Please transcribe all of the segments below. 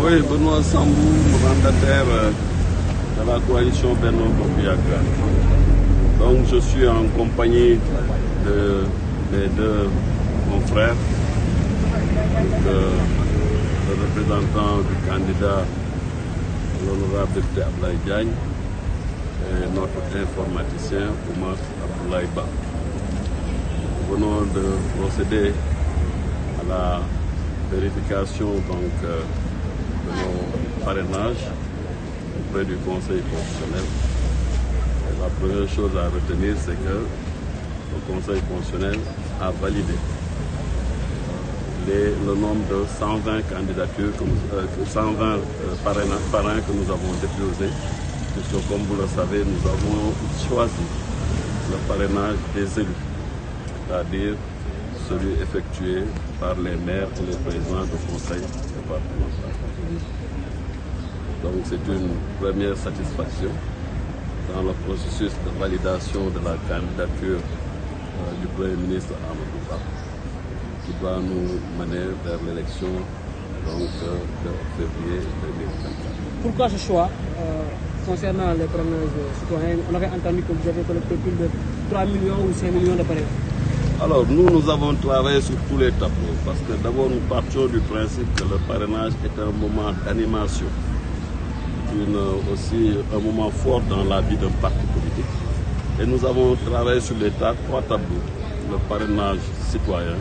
Oui, Benoît Sambou, mandataire de la coalition Benno Bokk Yakaar. Donc je suis en compagnie des deux confrères, donc, le représentant du candidat, l'honorable député Abdoulaye Diagne, et notre informaticien Oumar Abdoulaye Ba. Nous venons de procéder à la vérification donc, de nos parrainages auprès du Conseil constitutionnel. Et la première chose à retenir, c'est que le Conseil constitutionnel a validé le nombre de 120 candidatures, 120 parrains que nous avons déposés, puisque comme vous le savez, nous avons choisi le parrainage des élus, c'est-à-dire celui effectué par les maires et les présidents du conseil départemental. Donc c'est une première satisfaction dans le processus de validation de la candidature du Premier ministre Amadou Ba, qui doit nous mener vers l'élection de février 2024. Pourquoi ce choix concernant les parrainages citoyens? On avait entendu que vous avez collecté plus de 3 millions ou 5 millions de parrainages. Alors nous avons travaillé sur tous les tableaux parce que d'abord nous partions du principe que le parrainage est un moment d'animation, aussi un moment fort dans la vie d'un parti politique. Et nous avons travaillé sur les trois tableaux, le parrainage citoyen,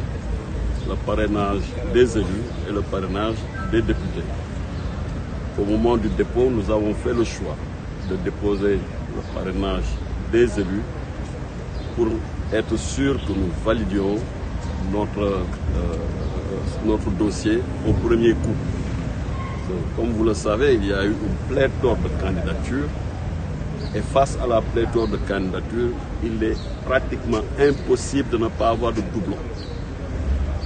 le parrainage des élus et le parrainage des députés. Au moment du dépôt, nous avons fait le choix de déposer le parrainage des élus pour être sûr que nous validions notre dossier au premier coup. Comme vous le savez, il y a eu une pléthore de candidatures et face à la pléthore de candidatures, il est pratiquement impossible de ne pas avoir de doublons.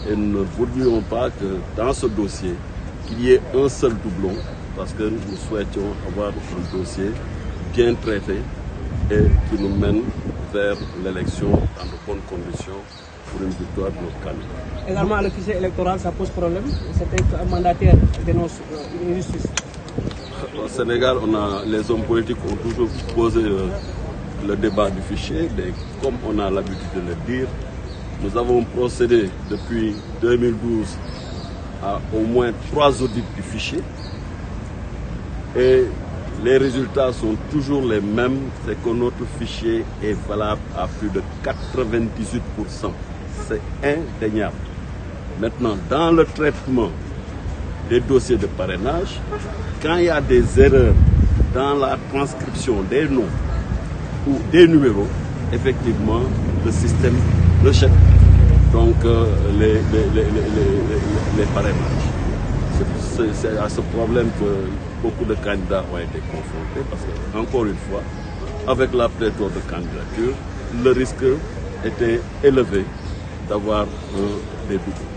Et nous ne voudrions pas que dans ce dossier, qu'il y ait un seul doublon, parce que nous souhaitions avoir un dossier bien traité et qui nous mène vers l'élection dans de bonnes conditions pour une victoire de notre candidat. Également, le fichier électoral, ça pose problème. C'était un mandataire dénonce une injustice. Au Sénégal, les hommes politiques ont toujours posé le débat du fichier, mais comme on a l'habitude de le dire, nous avons procédé depuis 2012 à au moins 3 audits du fichier et les résultats sont toujours les mêmes, c'est que notre fichier est valable à plus de 98%. C'est indéniable. Maintenant, dans le traitement des dossiers de parrainage, quand il y a des erreurs dans la transcription des noms ou des numéros, effectivement, le système rejette donc les parrainages. C'est à ce problème que beaucoup de candidats ont été confrontés parce que, encore une fois, avec la pléthore de candidatures, le risque était élevé d'avoir des doublons.